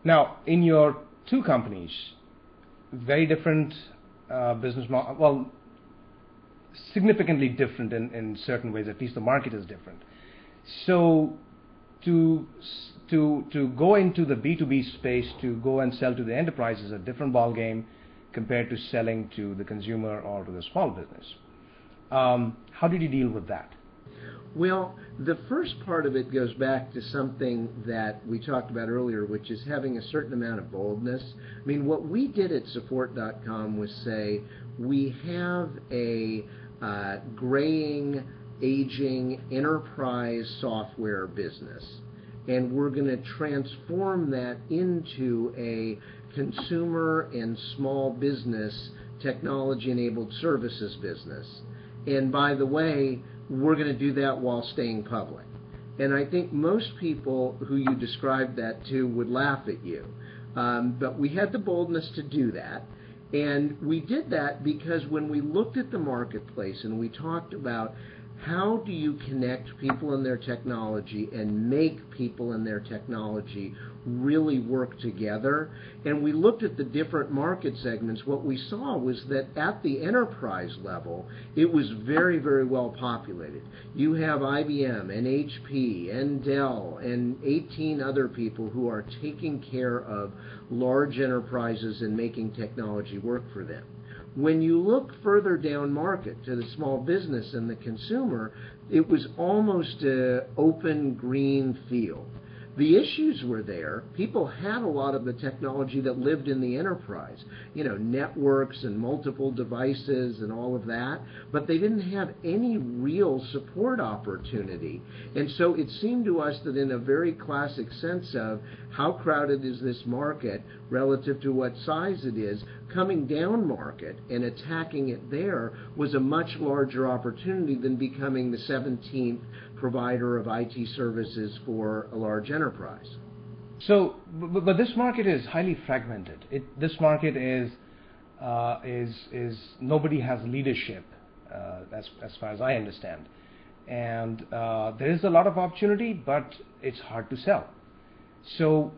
Now, in your two companies, very different business model, well, significantly different in certain ways, at least the market is different. So to go into the B2B space, to go and sell to the enterprise is a different ballgame compared to selling to the consumer or to the small business. How did you deal with that? Well, the first part of it goes back to something that we talked about earlier, which is having a certain amount of boldness. I mean, what we did at Support.com was say, we have a graying, aging enterprise software business, and we're going to transform that into a consumer and small business technology-enabled services business. And by the way, we're going to do that while staying public. And I think most people who you described that to would laugh at you. But we had the boldness to do that. And we did that because when we looked at the marketplace and we talked about how do you connect people and their technology and make people and their technology really work together, and we looked at the different market segments, what we saw was that at the enterprise level, it was very, very well populated. You have IBM and HP and Dell and 18 other people who are taking care of large enterprises and making technology work for them. When you look further down market to the small business and the consumer, it was almost an open green field. The issues were there. People had a lot of the technology that lived in the enterprise, networks and multiple devices and all of that, but they didn't have any real support opportunity. And so it seemed to us that in a very classic sense of how crowded is this market relative to what size it is, coming down market and attacking it there was a much larger opportunity than becoming the 17th provider of IT services for a large enterprise. So, but this market is highly fragmented. This market is nobody has leadership, as far as I understand, and there is a lot of opportunity, but it's hard to sell. So,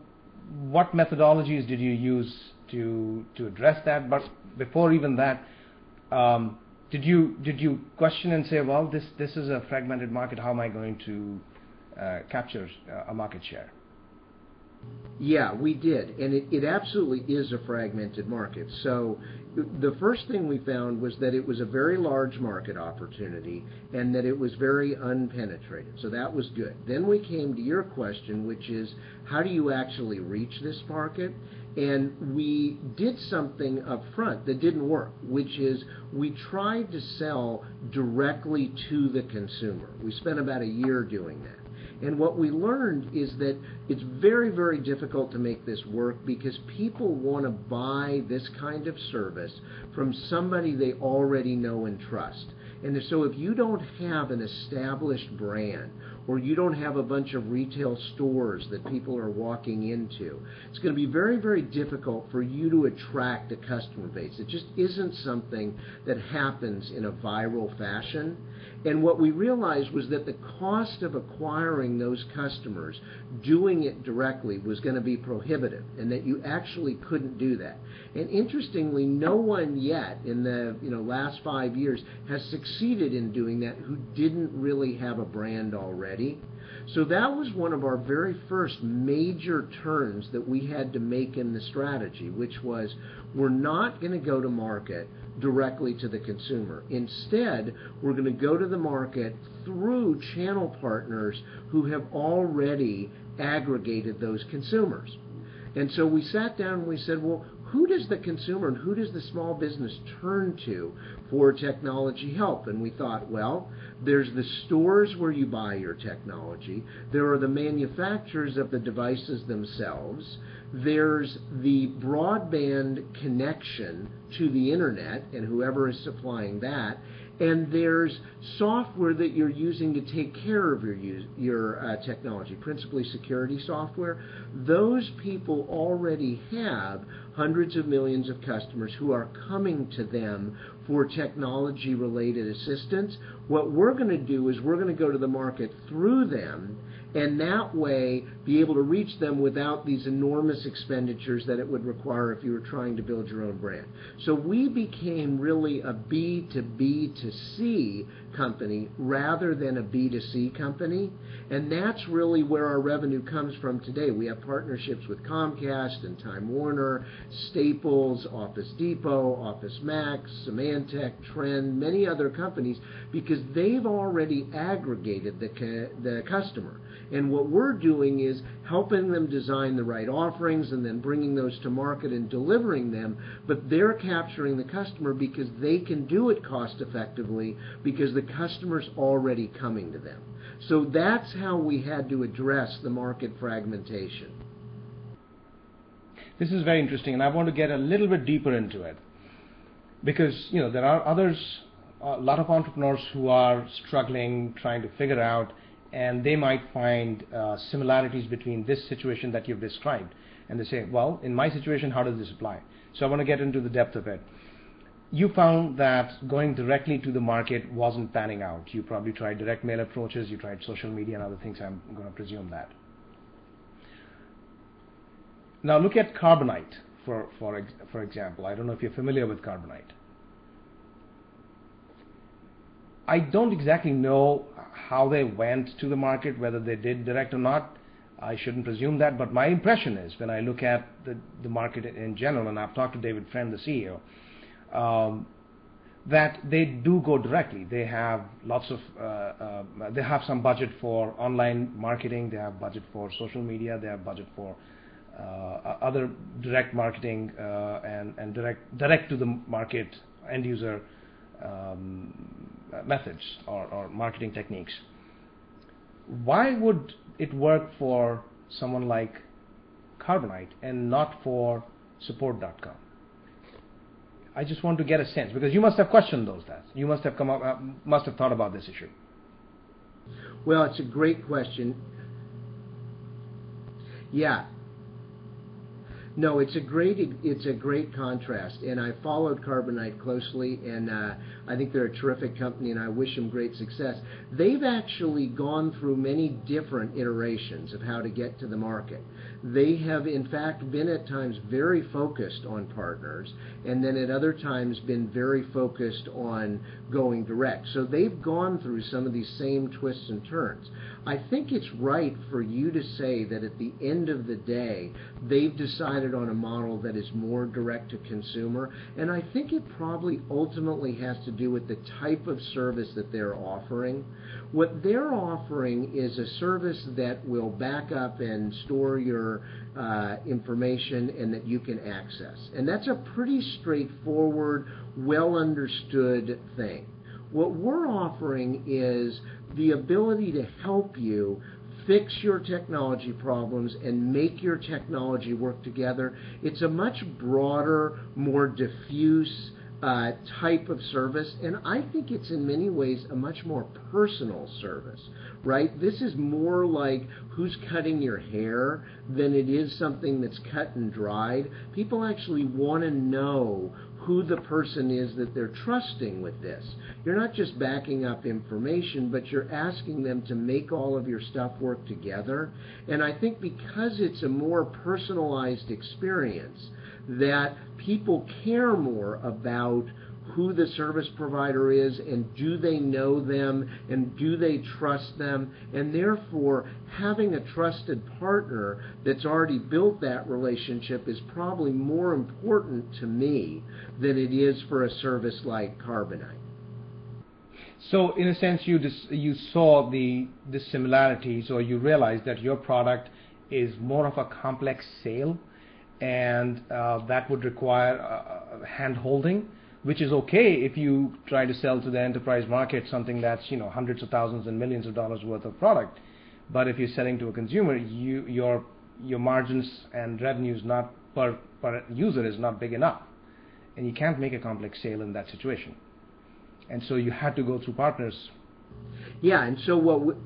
what methodologies did you use to address that? But before even that, did you question and say, well, this is a fragmented market, how am I going to capture a market share? Yeah, we did, and it absolutely is a fragmented market. So the first thing we found was that it was a very large market opportunity and that it was very unpenetrated. So that was good. Then we came to your question, which is how do you actually reach this market? And we did something up front that didn't work, which is we tried to sell directly to the consumer. We spent about a year doing that. And what we learned is that it's very, very difficult to make this work because people want to buy this kind of service from somebody they already know and trust. And so if you don't have an established brand or you don't have a bunch of retail stores that people are walking into, it's going to be very, very difficult for you to attract a customer base. It just isn't something that happens in a viral fashion. And what we realized was that the cost of acquiring those customers, doing it directly, was going to be prohibitive, and that you actually couldn't do that. And interestingly, no one yet in the last 5 years has succeeded in doing that who didn't really have a brand already. So that was one of our very first major turns that we had to make in the strategy, which was we're not going to go to market directly to the consumer. Instead, we're going to go to the market through channel partners who have already aggregated those consumers. And so we sat down and we said, well, who does the consumer and who does the small business turn to for technology help? And we thought, well, there's the stores where you buy your technology. There are the manufacturers of the devices themselves. There's the broadband connection to the internet and whoever is supplying that. And there's software that you're using to take care of your technology, principally security software. Those people already have hundreds of millions of customers who are coming to them for technology-related assistance. What we're going to do is we're going to go to the market through them and that way be able to reach them without these enormous expenditures that it would require if you were trying to build your own brand. So we became really a B2B2C company rather than a B2C company, and that's really where our revenue comes from today. We have partnerships with Comcast and Time Warner, Staples, Office Depot, OfficeMax, Symantec, Trend, many other companies, because they've already aggregated the customer. And what we're doing is helping them design the right offerings and then bringing those to market and delivering them, but they're capturing the customer because they can do it cost effectively because the customer's already coming to them. So that's how we had to address the market fragmentation. This is very interesting, and I want to get a little bit deeper into it, because there are others, a lot of entrepreneurs who are struggling, trying to figure out, and they might find similarities between this situation that you've described, and they say, well, in my situation, how does this apply? So I want to get into the depth of it. You found that going directly to the market wasn't panning out. You probably tried direct mail approaches, you tried social media and other things. I'm going to presume that. Now look at Carbonite, for example. I don't know if you're familiar with Carbonite. I don't exactly know how they went to the market, whether they did direct or not. I shouldn't presume that, but my impression is, when I look at the market in general, and I've talked to David Friend, the CEO, that they do go directly. They have lots of, they have some budget for online marketing, they have budget for social media, they have budget for other direct marketing and direct to the market end user methods or marketing techniques. Why would it work for someone like Carbonite and not for support.com? I just want to get a sense, because you must have questioned those that. You must have must have thought about this issue. Well, it's a great question. Yeah. No, it's a great contrast, and I followed Carbonite closely, and I think they're a terrific company, and I wish them great success. They've actually gone through many different iterations of how to get to the market. They have, in fact, been at times very focused on partners, and then at other times been very focused on going direct. So they've gone through some of these same twists and turns. I think it's right for you to say that at the end of the day, they've decided on a model that is more direct to consumer, and I think it probably ultimately has to do with the type of service that they're offering. What they're offering is a service that will back up and store your information and that you can access. And that's a pretty straightforward, well understood thing. What we're offering is the ability to help you fix your technology problems and make your technology work together. It's a much broader, more diffuse type of service, and I think it's in many ways a much more personal service, right? This is more like who's cutting your hair than it is something that's cut and dried. People actually want to know who the person is that they're trusting with this. You're not just backing up information, but you're asking them to make all of your stuff work together. And I think because it's a more personalized experience, that people care more about who the service provider is, and do they know them, and do they trust them, and therefore having a trusted partner that's already built that relationship is probably more important to me than it is for a service like Carbonite. So in a sense, you saw the similarities, or you realized that your product is more of a complex sale, and that would require hand-holding, which is okay if you try to sell to the enterprise market something that's hundreds of thousands and millions of dollars worth of product. But if you're selling to a consumer, your margins and revenues not per user is not big enough, and you can't make a complex sale in that situation. And so you had to go through partners. Yeah, and so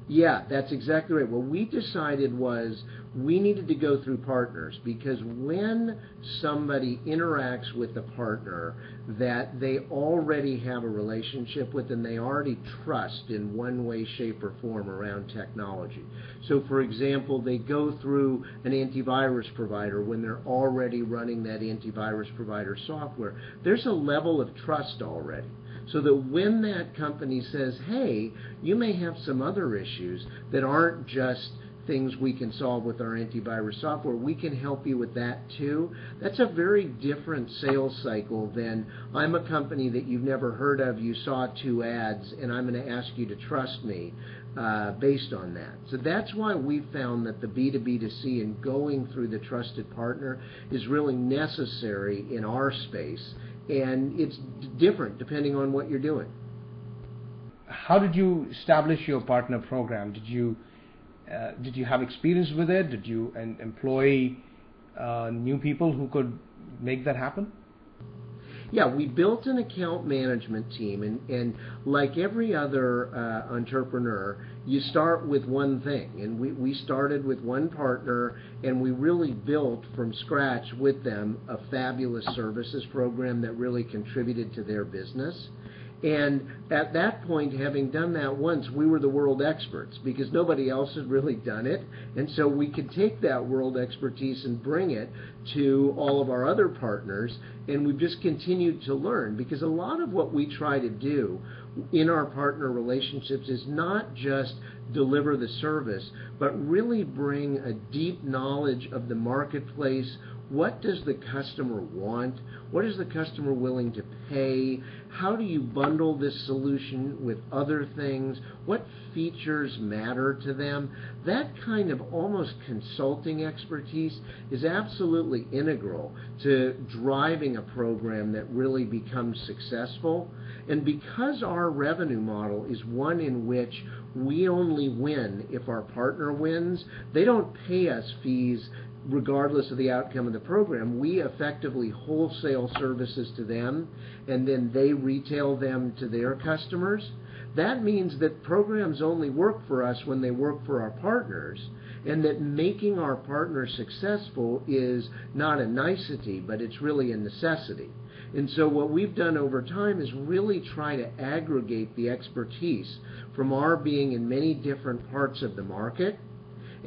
Yeah, that's exactly right. What we decided was we needed to go through partners, because when somebody interacts with a partner that they already have a relationship with and they already trust in one way, shape, or form around technology. So, for example, they go through an antivirus provider when they're already running that antivirus provider software. There's a level of trust already. So that when that company says, hey, you may have some other issues that aren't just things we can solve with our antivirus software, we can help you with that too. That's a very different sales cycle than, I'm a company that you've never heard of, you saw 2 ads, and I'm going to ask you to trust me based on that. So that's why we found that the B2B2C and going through the trusted partner is really necessary in our space. And it's different depending on what you're doing. How did you establish your partner program? Did you have experience with it? Did you employ new people who could make that happen? Yeah, we built an account management team, and like every other entrepreneur, you start with one thing. And we started with one partner, and we really built from scratch with them a fabulous services program that really contributed to their business. And at that point, having done that once, we were the world experts because nobody else had really done it. And so we could take that world expertise and bring it to all of our other partners. And we've just continued to learn, because a lot of what we try to do in our partner relationships is not just deliver the service, but really bring a deep knowledge of the marketplace. What does the customer want? What is the customer willing to pay? How do you bundle this solution with other things? What features matter to them? That kind of almost consulting expertise is absolutely integral to driving a program that really becomes successful. And because our revenue model is one in which we only win if our partner wins, they don't pay us fees regardless of the outcome of the program. We effectively wholesale services to them, and then they retail them to their customers. That means that programs only work for us when they work for our partners, and that making our partners successful is not a nicety, but it's really a necessity. And so what we've done over time is really try to aggregate the expertise from our being in many different parts of the market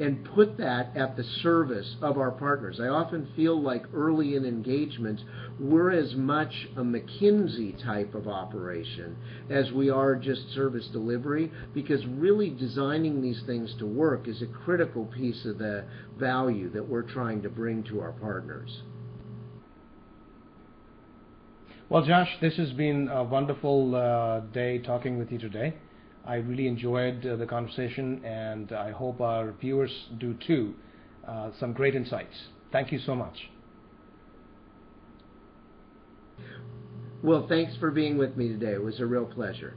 and put that at the service of our partners. I often feel like early in engagements, we're as much a McKinsey type of operation as we are just service delivery, because really designing these things to work is a critical piece of the value that we're trying to bring to our partners. Well, Josh, this has been a wonderful day talking with you today. I really enjoyed the conversation, and I hope our viewers do too. Some great insights. Thank you so much. Well, thanks for being with me today. It was a real pleasure.